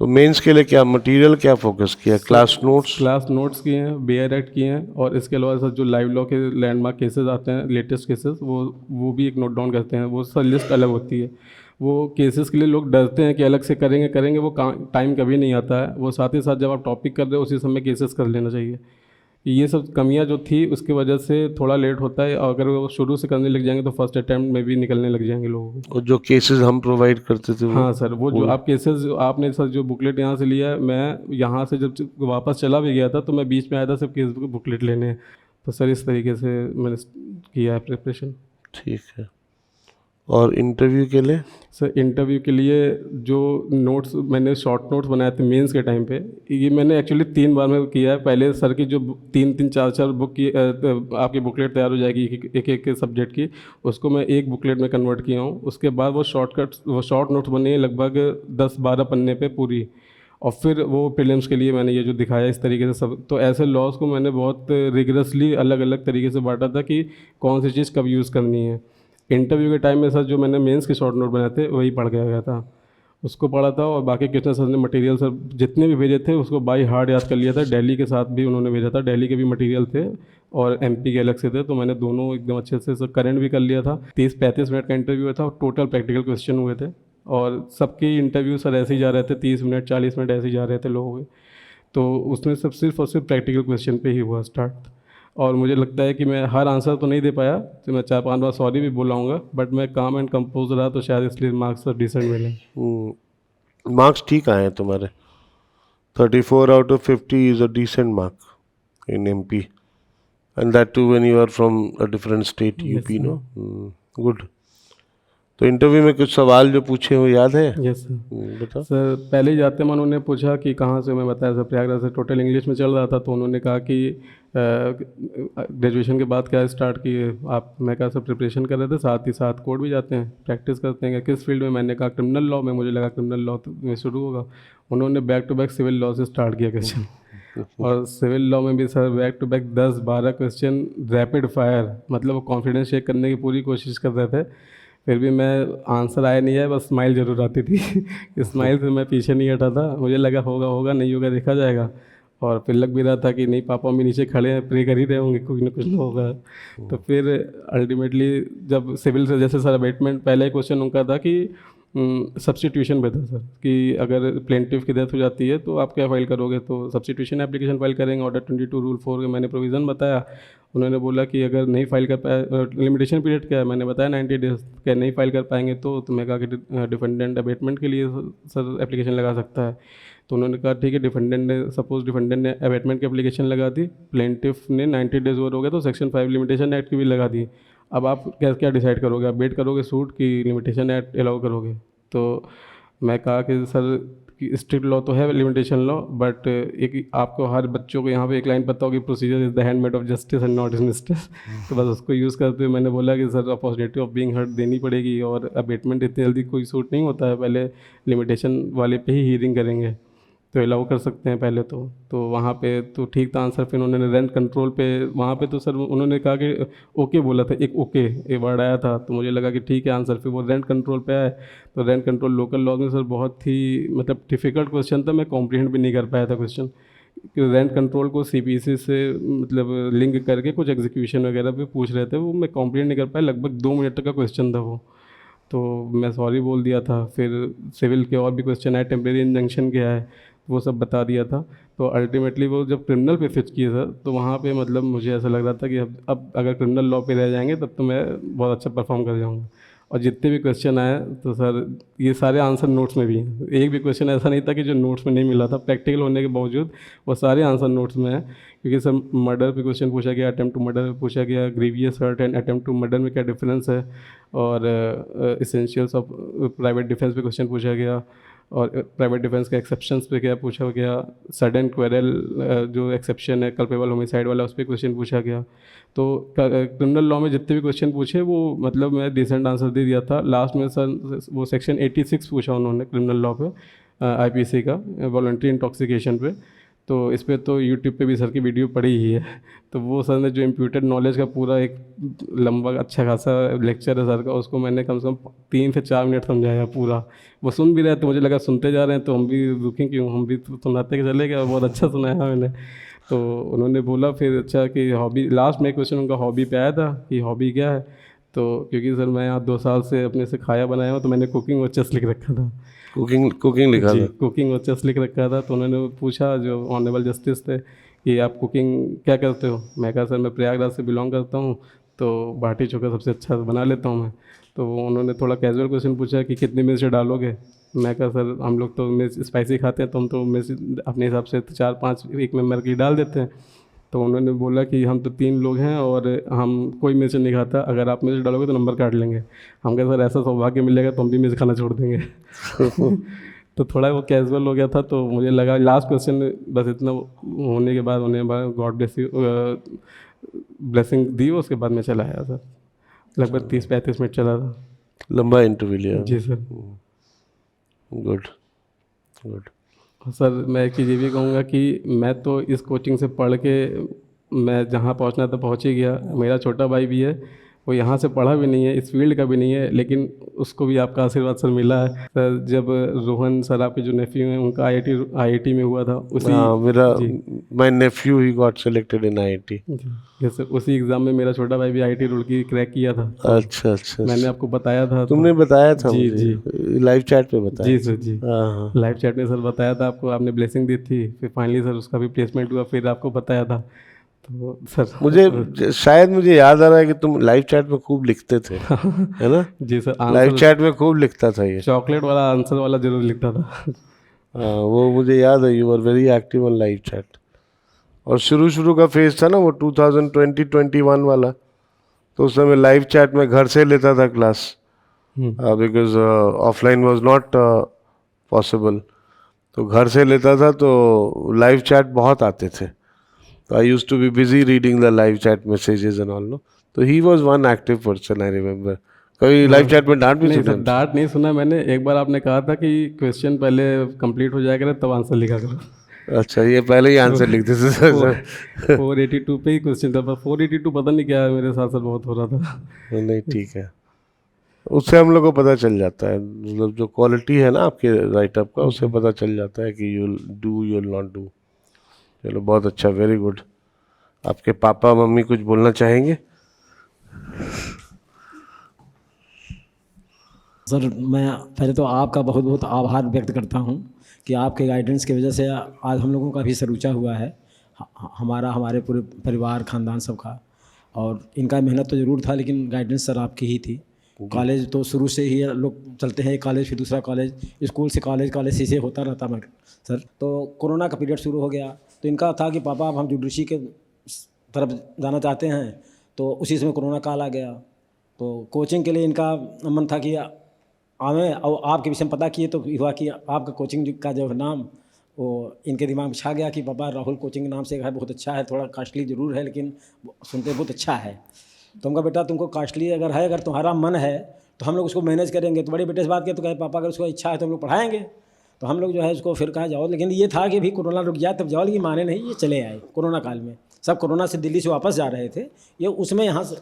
[SPEAKER 1] तो मेंस के लिए क्या मटेरियल क्या फोकस किया? Class notes?
[SPEAKER 2] क्लास नोट्स किए हैं, बेयर एक्ट किए हैं, और इसके अलावा सर जो लाइव लॉ के लैंडमार्क केसेस आते हैं, लेटेस्ट केसेस, वो भी एक नोट डाउन करते हैं। वो सर लिस्ट अलग होती है। वो केसेस के लिए लोग डरते हैं कि अलग से करेंगे, वो टाइम कभी नहीं आता है। वो साथ ही साथ जब आप टॉपिक कर रहे हो उसी समय केसेस कर लेना चाहिए। ये सब कमियां जो थी उसकी वजह से थोड़ा लेट होता है, और अगर वो शुरू से करने लग जाएंगे तो फर्स्ट अटैम्प्ट में भी निकलने लग जाएंगे लोगों को।
[SPEAKER 1] और जो केसेस हम प्रोवाइड करते थे
[SPEAKER 2] हाँ सर, वो जो आप केसेस आपने सर जो बुकलेट यहाँ से लिया है, मैं यहाँ से जब वापस चला भी गया था तो मैं बीच में आया था सिर्फ केस बुकलेट लेने। तो सर इस तरीके से मैंने किया है प्रिपरेशन।
[SPEAKER 1] ठीक है। और इंटरव्यू के लिए?
[SPEAKER 2] सर इंटरव्यू के लिए जो नोट्स मैंने शॉर्ट नोट्स बनाए थे मेंस के टाइम पे, ये मैंने एक्चुअली 3 बार में किया है। पहले सर की जो 3-3 4-4 बुक की आपकी बुकलेट तैयार हो जाएगी एक सब्जेक्ट की, उसको मैं एक बुकलेट में कन्वर्ट किया हूँ। उसके बाद वो शॉर्ट नोट्स बने लगभग 10-12 पन्ने पे पूरी, और फिर वो प्रीलिम्स के लिए मैंने ये जो दिखाया इस तरीके से सब। तो ऐसे लॉज को मैंने बहुत रिगरसली अलग अलग तरीके से बांटा था कि कौन सी चीज़ कब यूज़ करनी है। इंटरव्यू के टाइम में सर जो मैंने मेंस के शॉर्ट नोट बनाए थे वही पढ़ के आ गया था, उसको पढ़ा था। और बाकी कृष्णा सर ने मटेरियल सर जितने भी भेजे थे उसको बाई हार्ड याद कर लिया था। दिल्ली के साथ भी उन्होंने भेजा था, दिल्ली के भी मटेरियल थे और एमपी के अलग से थे, तो मैंने दोनों एकदम अच्छे से सर करंट भी कर लिया था। 30-35 मिनट का इंटरव्यू हुआ था और टोटल प्रैक्टिकल क्वेश्चन हुए थे, और सबके इंटरव्यू सर ऐसे ही जा रहे थे, 30 मिनट 40 मिनट ऐसे ही जा रहे थे लोगों के। तो उसमें सब सिर्फ और सिर्फ प्रैक्टिकल क्वेश्चन पे ही हुआ स्टार्ट। और मुझे लगता है कि मैं हर आंसर तो नहीं दे पाया, तो मैं 4-5 बार सॉरी भी बोलाऊँगा, बट मैं काम एंड कंपोज रहा, तो शायद इसलिए मार्क्स डिसेंट मिले।
[SPEAKER 1] मार्क्स ठीक आए हैं तुम्हारे। 34 out of 50 is a decent mark in MP, and that too when you are from a different state, UP, no? Good. तो इंटरव्यू में कुछ सवाल जो पूछे हो याद है?
[SPEAKER 2] Yes sir.
[SPEAKER 1] बताओ।
[SPEAKER 2] सर पहले ही जाते में उन्होंने पूछा कि कहाँ से, मैं बताया सर प्रयागराज से। टोटल इंग्लिश में चल रहा था, तो उन्होंने कहा कि ग्रेजुएशन के बाद क्या स्टार्ट किए आप? मैं कहा सर प्रिपरेशन कर रहे थे, साथ ही साथ कोर्ट भी जाते हैं, प्रैक्टिस करते हैं। किस फील्ड में? मैंने कहा क्रिमिनल लॉ में। मुझे लगा क्रिमिनल लॉ में शुरू होगा। उन्होंने back to back civil law से स्टार्ट किया क्वेश्चन, और सिविल लॉ में भी sir back to back 10-12 question rapid fire, मतलब वो कॉन्फिडेंस चेक करने की पूरी कोशिश कर रहे थे। फिर भी मैं आंसर आया नहीं है, बस स्माइल ज़रूर आती थी स्माइल से मैं पीछे नहीं हटा था। मुझे लगा होगा नहीं होगा देखा जाएगा, और फिर लग भी रहा था कि नहीं, पापा मम्मी नीचे खड़े हैं, प्रे कर ही रहे होंगे कुछ ना कुछ ना होगा। तो फिर अल्टीमेटली जब सिविल से जैसे सर अबेटमेंट, पहला ही क्वेश्चन उनका था कि सब्स्टिट्यूशन पे था सर, कि अगर प्लेंटिफ की डेथ हो जाती है तो आप क्या फाइल करोगे? तो सब्स्टिट्यूशन एप्लीकेशन फाइल करेंगे। ऑर्डर 22 रूल 4 के मैंने प्रोविज़न बताया। उन्होंने बोला कि अगर नहीं फाइल कर पाए, लिमिटेशन पीरियड क्या है? मैंने बताया 90 डेज। क्या नहीं फाइल कर पाएंगे तो मैं कहा कि डिफेंडेंट अबेटमेंट के लिए सर एप्लीकेशन लगा सकता है। तो उन्होंने कहा ठीक है, डिफेंडेंट ने अबेटमेंट की एप्लीकेशन लगा दी, प्लेंटिफ ने 90 डेज ओवर हो गया तो सेक्शन 5 लिमिटेशन एक्ट की भी लगा दी। अब आप क्या क्या डिसाइड करोगे? आप वेट करोगे सूट की लिमिटेशन एक्ट अलाउ करोगे? तो मैं कहा कि सर कि स्ट्रिक्ट लॉ तो है लिमिटेशन लॉ, बट एक आपको हर बच्चों को यहाँ पे एक लाइन पता होगी, procedure is the handmaid of justice and not is mistress. तो बस उसको यूज़ करते हुए मैंने बोला कि sir opportunity of being heard देनी पड़ेगी, और अबेटमेंट इतनी जल्दी कोई सूट नहीं होता है, पहले लिमिटेशन वाले पे ही हियरिंग करेंगे, तो अलाउ कर सकते हैं पहले तो वहाँ पे तो ठीक था आंसर। फिर उन्होंने रेंट कंट्रोल पे, वहाँ पे तो सर उन्होंने कहा कि ओके बोला था, एक ओके एक वर्ड आया था, तो मुझे लगा कि ठीक है आंसर। फिर वो रेंट कंट्रोल पे आए, तो रेंट कंट्रोल लोकल लॉ में सर बहुत ही मतलब डिफ़िकल्ट क्वेश्चन था, मैं कॉम्प्रीहेंड भी नहीं कर पाया था क्वेश्चन। रेंट कंट्रोल को सीपीसी से मतलब लिंक करके कुछ एग्जीक्यूशन वगैरह पे पूछ रहे थे, वो मैं कॉम्प्रीहेंड नहीं कर पाया। लगभग 2 मिनट तक का क्वेश्चन था वो, तो मैं सॉरी बोल दिया था। फिर सिविल के और भी क्वेश्चन आए, टेम्परेरी इंजंक्शन क्या है, वो सब बता दिया था। तो अल्टीमेटली वो जब क्रिमिनल पे स्विच किए सर, तो वहाँ पे मतलब मुझे ऐसा लग रहा था कि अब अगर क्रिमिनल लॉ पे रह जाएंगे तब तो मैं बहुत अच्छा परफॉर्म कर जाऊँगा। और जितने भी क्वेश्चन आए तो सर ये सारे आंसर नोट्स में भी हैं। एक भी क्वेश्चन ऐसा नहीं था कि जो नोट्स में नहीं मिला था, प्रैक्टिकल होने के बावजूद वो सारे आंसर नोट्स में हैं। क्योंकि सर मर्डर पे क्वेश्चन पूछा गया, अटेम्प्ट टू मर्डर पे पूछा गया, grievous hurt and attempt to murder में क्या डिफरेंस है, और इसेंशियल्स ऑफ प्राइवेट डिफेंस पे क्वेश्चन पूछा गया, और प्राइवेट डिफेंस के एक्सेप्शंस पे क्या पूछा गया, सडन क्वेरल जो एक्सेप्शन है कल्पेबल होमिसाइड वाला, उस पर क्वेश्चन पूछा गया। तो क्रिमिनल लॉ में जितने भी क्वेश्चन पूछे वो मतलब मैं डिसेंट आंसर दे दिया था। लास्ट में सर वो सेक्शन 86 पूछा उन्होंने क्रिमिनल लॉ पे, आईपीसी का, वॉलंटरी इंटॉक्सिकेशन पे। तो इस पे तो यूट्यूब पे भी सर की वीडियो पड़ी ही है। तो वो सर ने जो इम्प्यूटेड नॉलेज का पूरा एक लंबा अच्छा खासा लेक्चर है सर का, उसको मैंने कम से कम 3 से 4 मिनट समझाया पूरा। वो सुन भी रहे थे, मुझे लगा सुनते जा रहे हैं तो हम भी रुकें क्यों, हम भी तो सुनाते के चले गए, बहुत अच्छा सुनाया मैंने। तो उन्होंने बोला फिर अच्छा कि हॉबी, लास्ट में क्वेश्चन उनका हॉबी पे आया था कि हॉबी क्या है। तो क्योंकि सर मैं यहाँ 2 साल से अपने से खाया बनाया हूँ, तो मैंने कुकिंग और चेस लिख रखा था।
[SPEAKER 1] कुकिंग कुकिंग लिखा
[SPEAKER 2] जी,
[SPEAKER 1] था।
[SPEAKER 2] कुकिंग और चेस लिख रखा था। तो उन्होंने पूछा जो ऑनरेबल जस्टिस थे कि आप कुकिंग क्या करते हो। मैं कहा सर मैं प्रयागराज से बिलोंग करता हूँ, तो बाटी चोखा सबसे अच्छा बना लेता हूँ मैं। तो उन्होंने थोड़ा कैजुअल क्वेश्चन पूछा कि कितनी मिर्च डालोगे। मैं कहा सर हम लोग तो मिर्च स्पाइसी खाते हैं, तो हम तो मिर्च अपने हिसाब से 4-5 एक मेंबर की डाल देते हैं। तो उन्होंने बोला कि हम तो 3 लोग हैं और हम कोई मिर्च नहीं खाता, अगर आप मिर्च डालोगे तो नंबर काट लेंगे। हम कहे सर ऐसा सौभाग्य मिलेगा तो हम भी मिर्च खाना छोड़ देंगे। तो थोड़ा वो कैजुअल हो गया था। तो मुझे लगा लास्ट क्वेश्चन बस इतना होने के बाद उन्हें गॉड ब्लेस यू ब्लेसिंग दी, उसके बाद मैं चला आया सर। लगभग 30-35 मिनट चला था।
[SPEAKER 1] लंबा इंटरव्यू लिया।
[SPEAKER 2] जी सर।
[SPEAKER 1] Good good.
[SPEAKER 2] सर मैं एक चीज़ ये भी कहूँगा कि मैं तो इस कोचिंग से पढ़ के मैं जहाँ पहुँचना था पहुँच ही गया। मेरा छोटा भाई भी है, वो यहाँ से पढ़ा भी नहीं है, इस फील्ड का भी नहीं है, लेकिन उसको भी आपका आशीर्वाद सर मिला है। सर जब रोहन सर आपके जो नेफ्यू हैं उनका आईआईटी में हुआ था, उसी
[SPEAKER 1] हाँ, मेरा
[SPEAKER 2] जी
[SPEAKER 1] my nephew he got selected in IIT.
[SPEAKER 2] जी यस सर, उसी एग्ज़ाम में मेरा छोटा भाई भी आईआईटी रुड़की क्रैक किया था। तो
[SPEAKER 1] अच्छा अच्छा
[SPEAKER 2] मैंने
[SPEAKER 1] अच्छा।
[SPEAKER 2] आपको बताया था। तो
[SPEAKER 1] तुमने बताया था
[SPEAKER 2] जी
[SPEAKER 1] मुझे,
[SPEAKER 2] जी
[SPEAKER 1] लाइव चैट पे बताया।
[SPEAKER 2] जी सर जी,
[SPEAKER 1] हाँ हाँ।
[SPEAKER 2] लाइव चैट में सर बताया था आपको, आपने ब्लेसिंग दी थी, फिर फाइनली सर उसका भी प्लेसमेंट हुआ, फिर आपको बताया था। तो सर
[SPEAKER 1] शायद मुझे याद आ रहा है कि तुम लाइव चैट में खूब लिखते थे, है ना?
[SPEAKER 2] जी सर,
[SPEAKER 1] लाइव
[SPEAKER 2] आंसर
[SPEAKER 1] चैट में खूब लिखता था ये।
[SPEAKER 2] चॉकलेट वाला आंसर वाला जरूर लिखता था।
[SPEAKER 1] हाँ, वो मुझे याद है, you are very active on live chat. और शुरू शुरू का फेज था ना वो 2020-21 वाला, तो उस समय लाइव चैट में घर से लेता था class, because offline was not possible. तो घर से लेता था, तो लाइव चैट बहुत आते थे। तो I used to be busy reading the live chat messages and all, no. तो he was one active person, I remember. कभी लाइव चैट में डांट भी
[SPEAKER 2] नहीं
[SPEAKER 1] सुनी
[SPEAKER 2] सर,
[SPEAKER 1] हमसे?
[SPEAKER 2] डांट नहीं सुना मैंने। एक बार आपने कहा था कि क्वेश्चन पहले कंप्लीट हो जाया करे तब आंसर लिखा करो।
[SPEAKER 1] अच्छा, ये पहले ही आंसर लिखते थे सर।
[SPEAKER 2] 482 पे ही क्वेश्चन था, पर 482 पता नहीं क्या मेरे साथ सर बहुत हो रहा था।
[SPEAKER 1] नहीं, ठीक है। उससे हम लोग को पता चल जाता है, मतलब जो क्वालिटी है ना आपके राइटअप का, उससे पता चल जाता है कि you'll do you'll not do. चलो, बहुत अच्छा, वेरी गुड। आपके पापा मम्मी कुछ बोलना चाहेंगे?
[SPEAKER 3] सर मैं पहले तो आपका बहुत बहुत आभार व्यक्त करता हूँ कि आपके गाइडेंस की वजह से आज हम लोगों का भी सर ऊँचा हुआ है, हमारे पूरे परिवार खानदान सबका। और इनका मेहनत तो ज़रूर था, लेकिन गाइडेंस सर आपकी ही थी। कॉलेज तो शुरू से ही लोग चलते हैं, कॉलेज फिर दूसरा कॉलेज, स्कूल से कॉलेज, कॉलेज से होता रहता मैं सर। तो कोरोना का पीरियड शुरू हो गया, तो इनका था कि पापा अब हम जुडिशरी के तरफ जाना चाहते हैं। तो उसी समय कोरोना काल आ गया, तो कोचिंग के लिए इनका मन था कि आवें, और आपके विषय में पता किए तो हुआ कि आपका कोचिंग का जो नाम वो इनके दिमाग में छा गया कि पापा राहुल कोचिंग नाम से है, बहुत अच्छा है, थोड़ा कॉस्टली ज़रूर है लेकिन सुनते बहुत अच्छा है। तो उनका बेटा तुमको कॉस्टली अगर है, अगर तुम्हारा मन है तो हम लोग उसको मैनेज करेंगे। तो बड़े बेटे से बात किया तो कहे पापा अगर उसको इच्छा है तो हम लोग पढ़ाएंगे। तो हम लोग जो है उसको फिर कहा जाओ, लेकिन ये था कि भी कोरोना रुक जाए तब जाओ, लेकिन माने नहीं, ये चले आए। कोरोना काल में सब कोरोना से दिल्ली से वापस जा रहे थे, ये उसमें यहाँ से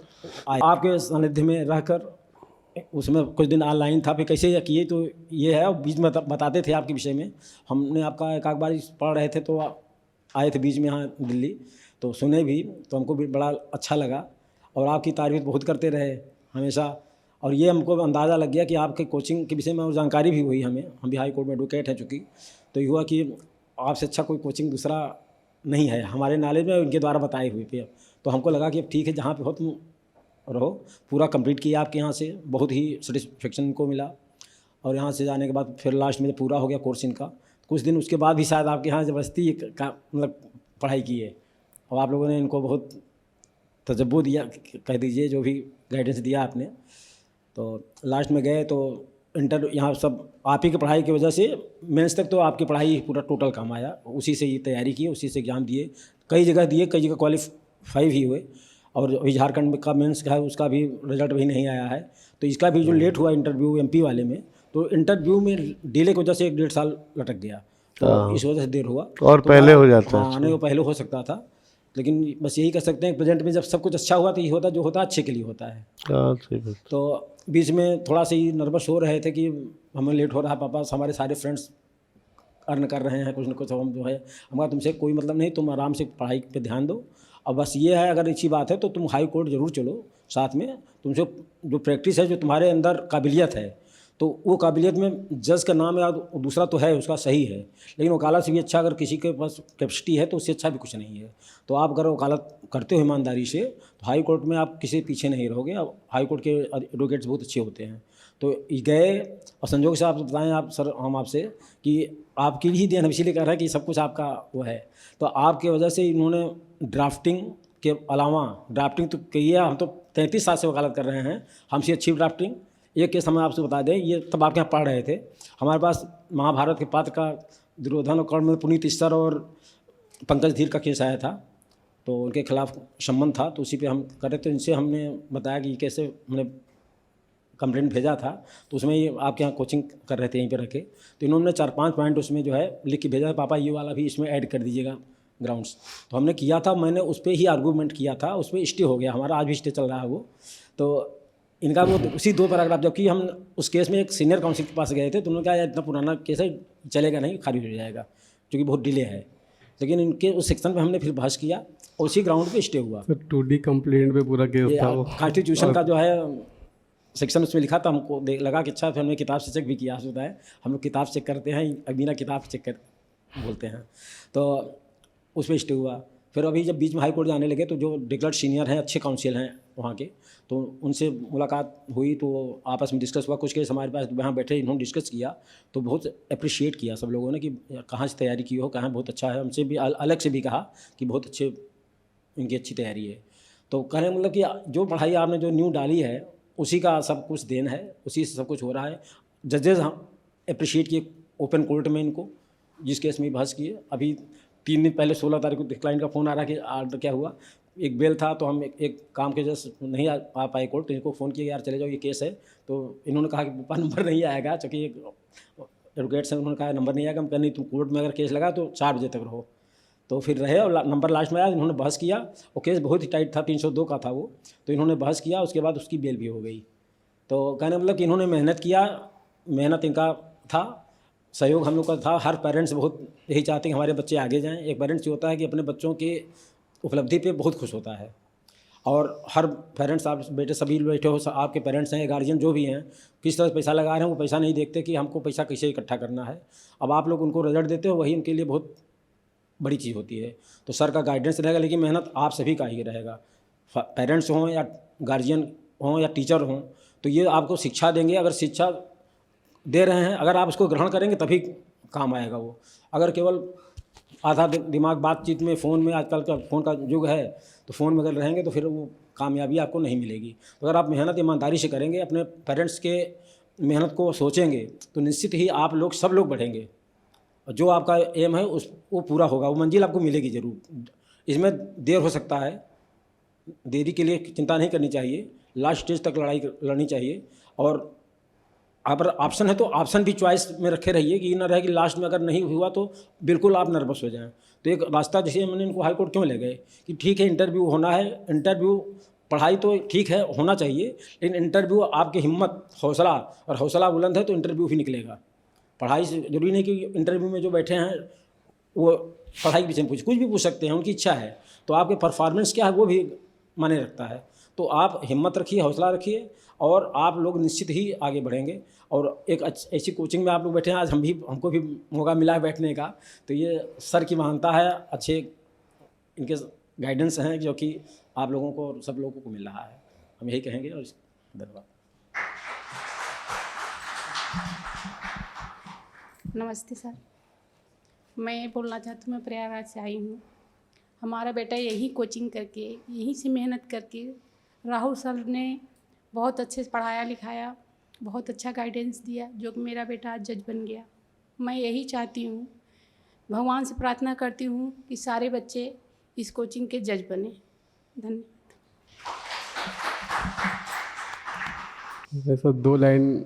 [SPEAKER 3] आए आपके सानिध्य में रहकर। उसमें कुछ दिन ऑनलाइन था, फिर कैसे ये किए तो ये है, और बीच में बताते थे आपके विषय में। हमने आपका एक बार पढ़ रहे थे तो आए थे बीच में यहाँ दिल्ली, तो सुने भी, तो हमको भी बड़ा अच्छा लगा। और आपकी तारीफ बहुत करते रहे हमेशा। और ये हमको अंदाज़ा लग गया कि आपके कोचिंग के विषय में और जानकारी भी हुई हमें, हम भी हाई कोर्ट में एडवोकेट हैं चूँकि। तो ये हुआ कि आपसे अच्छा कोई कोचिंग दूसरा नहीं है हमारे नॉलेज में, उनके द्वारा बताए हुए पे। तो हमको लगा कि अब ठीक है, जहाँ पे हो तुम रहो। पूरा कंप्लीट किया आपके यहाँ से, बहुत ही सेटिस्फेक्शन को मिला। और यहाँ से जाने के बाद फिर लास्ट में जब पूरा हो गया कोर्स इनका, कुछ दिन उसके बाद भी शायद आपके यहाँ ज़बरदस्ती का मतलब पढ़ाई की है, और आप लोगों ने इनको बहुत तजब्बो दिया, कह दीजिए, जो भी गाइडेंस दिया आपने। तो लास्ट में गए तो इंटर यहाँ सब आप ही की पढ़ाई की वजह से मेंस तक तो आपकी पढ़ाई पूरा टोटल काम आया, उसी से ही तैयारी की, उसी से एग्ज़ाम दिए, कई जगह क्वालिफाई भी हुए। और अभी झारखंड में का मेंस का है, उसका भी रिजल्ट भी नहीं आया है। तो इसका भी जो लेट हुआ इंटरव्यू एमपी वाले में, तो इंटरव्यू में डिले की वजह से 1-1.5 साल लटक गया, तो इस वजह से देर हुआ।
[SPEAKER 1] और
[SPEAKER 3] तो
[SPEAKER 1] पहले हो जाता है।
[SPEAKER 3] हाँ, नहीं, वो पहले हो सकता था, लेकिन बस यही कह सकते हैं प्रेजेंट में जब सब कुछ अच्छा हुआ तो ये होता, जो होता अच्छे के लिए होता है।
[SPEAKER 1] हाँ, सही बात।
[SPEAKER 3] तो बीच में थोड़ा सा ही नर्वस हो रहे थे कि हमें लेट हो रहा है, पापा हमारे सारे फ्रेंड्स अर्न कर रहे हैं कुछ न कुछ, हम जो है हमारा तुमसे कोई मतलब नहीं, तुम आराम से पढ़ाई पे ध्यान दो। अब बस ये है, अगर अच्छी बात है तो तुम हाई कोर्ट ज़रूर चलो साथ में, तुमसे जो प्रैक्टिस है, जो तुम्हारे अंदर काबिलियत है, तो वो काबिलियत में जज का नाम या दूसरा तो है उसका सही है, लेकिन वकालत से भी अच्छा अगर किसी के पास कैपेसिटी है तो उससे अच्छा भी कुछ नहीं है। तो आप अगर वकालत करते हो ईमानदारी से, तो हाई कोर्ट में आप किसी पीछे नहीं रहोगे। अब हाई कोर्ट के एडवोकेट्स बहुत अच्छे होते हैं। तो गए, और संजोग से आप बताएं, आप सर, हम आपसे कि आपकी ही देन, हम इसीलिए कह रहे हैं कि सब कुछ आपका वो है। तो आपके वजह से इन्होंने ड्राफ्टिंग के अलावा, ड्राफ्टिंग तो कही है, हम तो 33 साल से वकालत कर रहे हैं, हमसे अच्छी ड्राफ्टिंग। एक केस हमें आपसे बता दें, ये तब आपके यहाँ पढ़ रहे थे, हमारे पास महाभारत के पात्र का दुर्योधन और कर्ण में पुनीत ईश्वर और पंकज धीर का केस आया था, तो उनके खिलाफ सम्मन था, तो उसी पे हम कर रहे थे। इनसे हमने बताया कि कैसे हमने कंप्लेंट भेजा था, तो उसमें ये आपके यहाँ कोचिंग कर रहे थे यहीं पे रखे, तो इन्होंने 4-5 पॉइंट उसमें जो है लिख के भेजा, पापा ये वाला भी इसमें ऐड कर दीजिएगा ग्राउंड्स। तो हमने किया था, मैंने उस पर ही आर्गूमेंट किया था, उस पर स्टे हो गया, हमारा आज भी स्टे चल रहा है वो। तो इनका वो उसी 2 पैराग्राफ, जबकि हम उस केस में एक सीनियर काउंसिल के पास गए थे, तो उन्होंने कहा यार इतना पुराना केस है, चलेगा नहीं, खारिज हो जाएगा, क्योंकि बहुत डिले है। लेकिन इनके उस सेक्शन पे हमने फिर बहस किया, और उसी ग्राउंड पे स्टे हुआ।
[SPEAKER 2] सर 2D कंप्लेंट पे पूरा केस था वो।
[SPEAKER 3] कॉन्स्टिट्यूशन का जो है सेक्शन उसमें लिखा था, हमको लगा कि अच्छा, फिर हमने किताब से चेक भी किया, होता है हम लोग किताब चेक करते हैं, बिना किताब चेक कर बोलते हैं। तो उस पर स्टे हुआ। फिर अभी जब बीच में हाई कोर्ट जाने लगे, तो जो डिक्लेयर्ड सीनियर हैं, अच्छे काउंसिल हैं वहाँ के, तो उनसे मुलाकात हुई, तो आपस में डिस्कस हुआ। कुछ केस हमारे पास वहाँ बैठे, इन्होंने डिस्कस किया, तो बहुत अप्रिशिएट किया सब लोगों ने कि कहाँ से तैयारी की हो, कहाँ बहुत अच्छा है। हमसे भी अलग से भी कहा कि बहुत अच्छे, इनकी अच्छी तैयारी है। तो कहने मतलब कि जो पढ़ाई आपने जो न्यू डाली है, उसी का सब कुछ देन है, उसी से सब कुछ हो रहा है। जजेज हम अप्रिशिएट किए ओपन कोर्ट में इनको, जिस केस में बहस किए। अभी 3 दिन पहले 16 तारीख को क्लाइंट का फ़ोन आ रहा कि आर्डर क्या हुआ, एक बेल था, तो हम एक काम के जस्ट नहीं आ पाए कोर्ट, तो इनको फ़ोन किया यार चले जाओ, ये केस है। तो इन्होंने कहा कि पापा नंबर नहीं आएगा, चूँकि एक एडवोकेट्स हैं, उन्होंने कहा नंबर नहीं आएगा। हम कहा नहीं, तुम कोर्ट में अगर केस लगा तो 4 बजे तक रहो। तो फिर रहे, और नंबर लास्ट में आया, इन्होंने बहस किया, और केस बहुत ही टाइट था, 302 का था वो, तो इन्होंने बहस किया, उसके बाद उसकी बेल भी हो गई। तो कहने मतलब कि इन्होंने मेहनत किया, मेहनत इनका था, सहयोग हम लोग का था। हर पेरेंट्स बहुत यही चाहते हैं कि हमारे बच्चे आगे जाएं। एक पेरेंट्स जो होता है कि अपने बच्चों के उपलब्धि पे बहुत खुश होता है, और हर पेरेंट्स, आप बेटे सभी बैठे हो, आपके पेरेंट्स हैं, गार्जियन जो भी हैं, किस तरह से पैसा लगा रहे हैं, वो पैसा नहीं देखते कि हमको पैसा कैसे इकट्ठा करना है। अब आप लोग उनको रिजल्ट देते हो, वही उनके लिए बहुत बड़ी चीज़ होती है। तो सर का गाइडेंस रहेगा, लेकिन मेहनत आप सभी का ही रहेगा, पेरेंट्स हों या गार्जियन हों या टीचर हों, तो ये आपको शिक्षा देंगे। अगर शिक्षा दे रहे हैं, अगर आप उसको ग्रहण करेंगे तभी काम आएगा वो। अगर केवल आधा दिमाग बातचीत में, फ़ोन में, आजकल का फ़ोन का युग है, तो फ़ोन में अगर रहेंगे तो फिर वो कामयाबी आपको नहीं मिलेगी। तो अगर आप मेहनत ईमानदारी से करेंगे, अपने पेरेंट्स के मेहनत को सोचेंगे, तो निश्चित ही आप लोग, सब लोग बढ़ेंगे, और जो आपका एम है वो पूरा होगा, वो मंजिल आपको मिलेगी ज़रूर। इसमें देर हो सकता है, देरी के लिए चिंता नहीं करनी चाहिए, लास्ट स्टेज तक लड़ाई लड़नी चाहिए। और अगर ऑप्शन है तो ऑप्शन भी चॉइस में रखे रहिए, कि ये ना रहे कि लास्ट में अगर नहीं हुआ तो बिल्कुल आप नर्वस हो जाएं। तो एक रास्ता, जैसे मैंने इनको हाई कोर्ट क्यों ले गए कि ठीक है इंटरव्यू होना है, इंटरव्यू पढ़ाई तो ठीक है होना चाहिए, लेकिन इंटरव्यू आपकी हिम्मत, हौसला, और हौसला बुलंद है तो इंटरव्यू भी निकलेगा। पढ़ाई से जरूरी नहीं कि इंटरव्यू में जो बैठे हैं वो पढ़ाई के पीछे कुछ भी पूछ सकते हैं, उनकी इच्छा है, तो आपके परफॉर्मेंस क्या है वो भी माने रखता है। तो आप हिम्मत रखिए, हौसला रखिए, और आप लोग निश्चित ही आगे बढ़ेंगे। और एक ऐसी कोचिंग में आप लोग बैठे हैं, आज हमको भी मौका मिला है बैठने का, तो ये सर की महानता है, अच्छे इनके गाइडेंस हैं जो कि आप लोगों को सब लोगों को मिल रहा है। हम यही कहेंगे और धन्यवाद।
[SPEAKER 4] नमस्ते सर, मैं बोलना चाहती हूँ, मैं प्रयागराज से आई हूँ। हमारा बेटा यही कोचिंग करके, यहीं से मेहनत करके, राहुल सर ने बहुत अच्छे से पढ़ाया लिखाया, बहुत अच्छा गाइडेंस दिया, जो कि मेरा बेटा आज जज बन गया। मैं यही चाहती हूँ, भगवान से प्रार्थना करती हूँ कि सारे बच्चे इस कोचिंग के जज बने। धन्यवाद।
[SPEAKER 2] वैसे 2 लाइन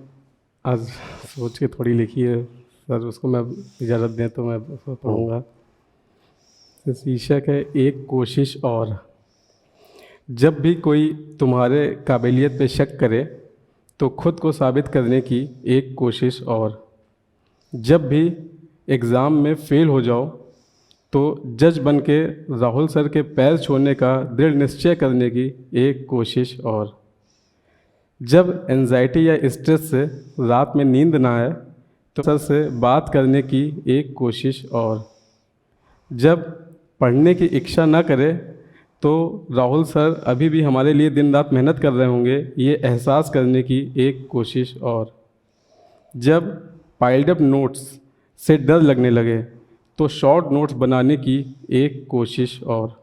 [SPEAKER 2] आज सोच के थोड़ी लिखी है सर, उसको मैं इजाज़त दें तो मैं उसको पढ़ूँगा। शीर्षक है एक कोशिश और। जब भी कोई तुम्हारे काबिलियत पे शक करे तो खुद को साबित करने की एक कोशिश और। जब भी एग्ज़ाम में फ़ेल हो जाओ तो जज बन के राहुल सर के पैर छूने का दृढ़ निश्चय करने की एक कोशिश और। जब एंजाइटी या स्ट्रेस से रात में नींद ना आए तो सर से बात करने की एक कोशिश और। जब पढ़ने की इच्छा ना करे तो राहुल सर अभी भी हमारे लिए दिन रात मेहनत कर रहे होंगे, ये एहसास करने की एक कोशिश और। जब पाइल्ड अप नोट्स से डर लगने लगे तो शॉर्ट नोट्स बनाने की एक कोशिश और।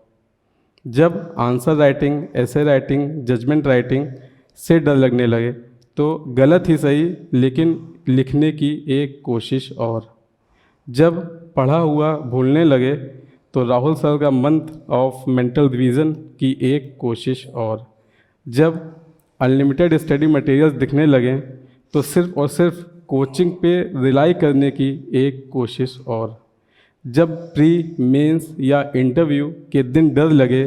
[SPEAKER 2] जब answer writing, essay writing, judgement writing से डर लगने लगे तो गलत ही सही लेकिन लिखने की एक कोशिश और। जब पढ़ा हुआ भूलने लगे तो राहुल सर का मंत्र ऑफ मेंटल रिवीजन की एक कोशिश और। जब अनलिमिटेड स्टडी मटेरियल्स दिखने लगे तो सिर्फ और सिर्फ कोचिंग पे रिलाई करने की एक कोशिश और। जब प्री, मेंस या इंटरव्यू के दिन डर लगे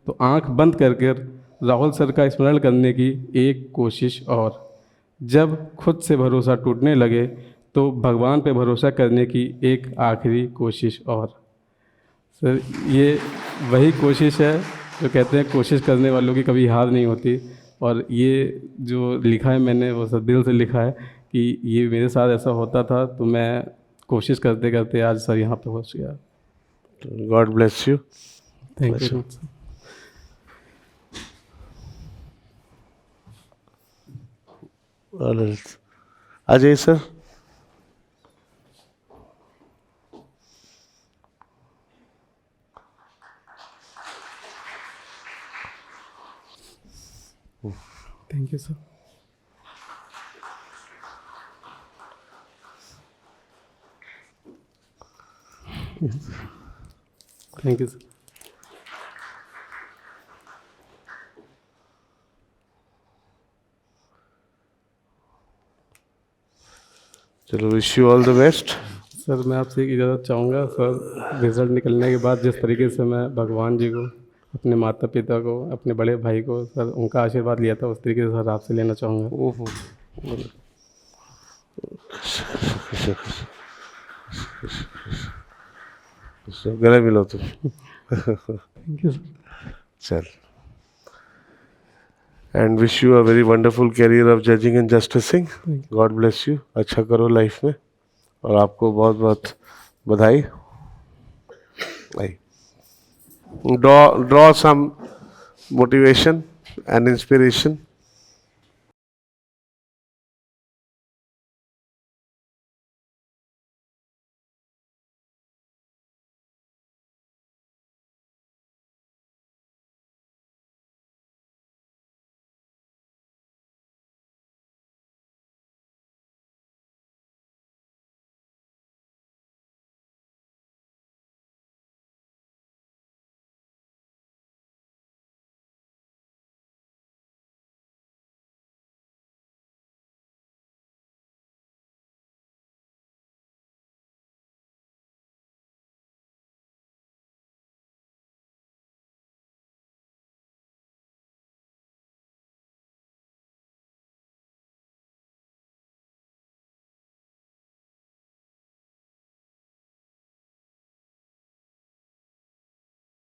[SPEAKER 2] तो आंख बंद कर राहुल सर का स्मरण करने की एक कोशिश और। जब खुद से भरोसा टूटने लगे तो भगवान पे भरोसा करने की एक आखिरी कोशिश और। सर ये वही कोशिश है जो कहते हैं कोशिश करने वालों की कभी हार नहीं होती, और ये जो लिखा है मैंने वो सब दिल से लिखा है कि ये मेरे साथ ऐसा होता था तो मैं कोशिश करते करते आज सर यहाँ पे पहुँच गया।
[SPEAKER 1] God bless you.
[SPEAKER 2] Thank you.
[SPEAKER 1] आ जाइए sir.
[SPEAKER 2] Thank you sir. Thank you sir.
[SPEAKER 1] चलो, wish you all the best.
[SPEAKER 2] Sir मैं आपसे एक इजाज़त चाहूँगा सर, रिज़ल्ट निकलने के बाद जिस तरीके से मैं भगवान जी को, अपने माता पिता को, अपने बड़े भाई को सर उनका आशीर्वाद लिया था, उस तरीके से सर आपसे लेना चाहूँगा।
[SPEAKER 1] ओहो, गले मिलो तुम।
[SPEAKER 2] Thank you sir.
[SPEAKER 1] चल, and wish you a very wonderful career of judging and justicing. God bless you. अच्छा करो लाइफ में, और आपको बहुत बहुत बधाई। Draw some motivation and inspiration